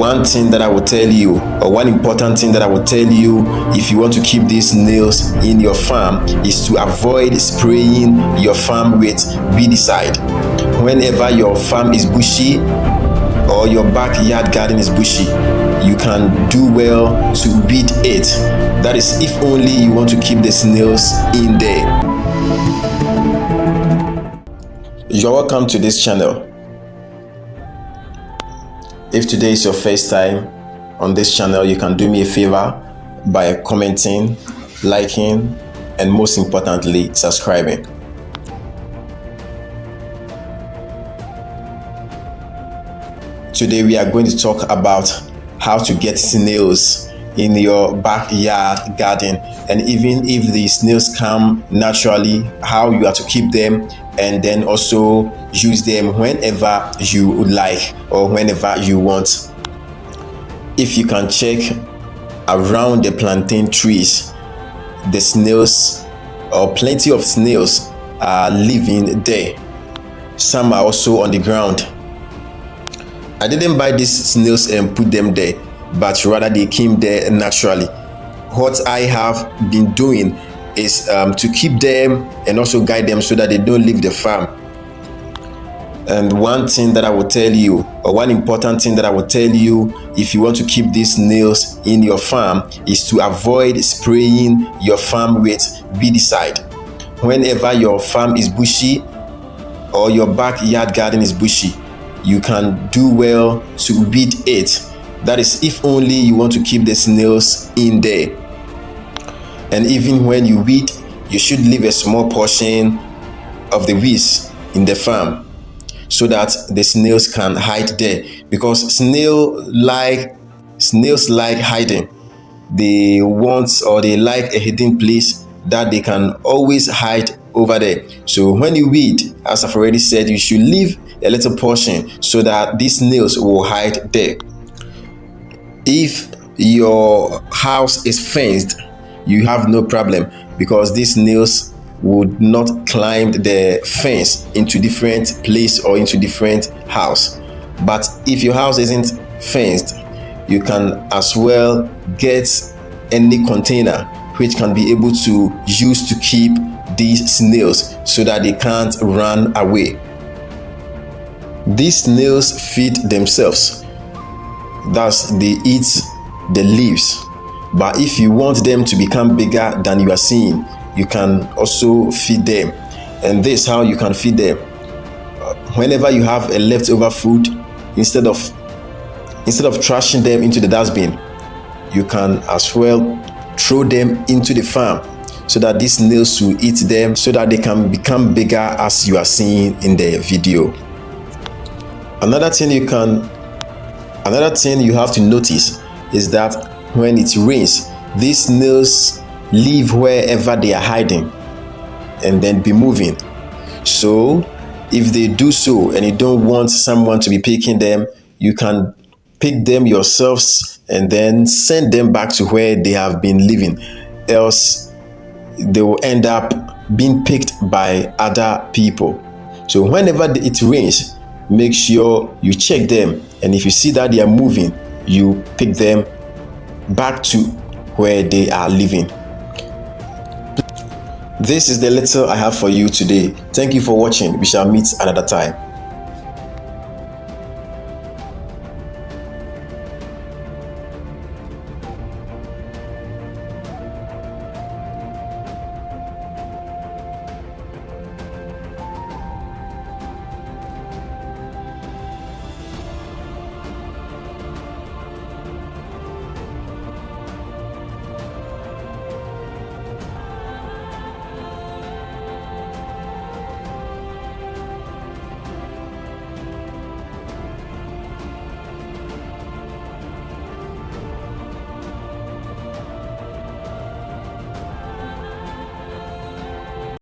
One thing that I will tell you, or one important thing that I will tell you if you want to keep these snails in your farm, is to avoid spraying your farm with weedicide. Whenever your farm is bushy or your backyard garden is bushy, you can do well to weed it. That is if only you want to keep the snails in there. You're welcome to this channel. If today is your first time on this channel, you can do me a favor by commenting, liking, and most importantly, subscribing. Today we are going to talk about how to get snails in your backyard garden, and even if the snails come naturally, how you are to keep them and then also use them whenever you would like or whenever you want. If you can check around the plantain trees, the snails, or plenty of snails, are living there. Some are also on the ground. I didn't buy these snails and put them there, but rather they came there naturally. What I have been doing is to keep them and also guide them so that they don't leave the farm. And one thing that I will tell you, or one important thing that I will tell you if you want to keep these snails in your farm, is to avoid spraying your farm with weedicide. Whenever your farm is bushy or your backyard garden is bushy, you can do well to weed it. That is if only you want to keep the snails in there. And even when you weed, you should leave a small portion of the weeds in the farm so that the snails can hide there, because snails like hiding. They want, or they like, a hidden place that they can always hide over there. So when you weed, as I've already said, you should leave a little portion so that these snails will hide there. If your house is fenced, you have no problem, because these snails would not climb the fence into different place or into different house. But if your house isn't fenced, you can as well get any container which can be able to use to keep these snails so that they can't run away. These snails feed themselves. Thus, they eat the leaves. But if you want them to become bigger than you are seeing, you can also feed them. And this is how you can feed them. Whenever you have a leftover food, instead of trashing them into the dustbin, you can as well throw them into the farm so that these snails will eat them, so that they can become bigger as you are seeing in the video. Another thing you have to notice is that when it rains, these snails live wherever they are hiding and then be moving. So if they do so and you don't want someone to be picking them, you can pick them yourselves and then send them back to where they have been living. Else they will end up being picked by other people. So whenever it rains, make sure you check them, and if you see that they are moving, you pick them back to where they are living. This is the little I have for you today. Thank you for watching. We shall meet another time.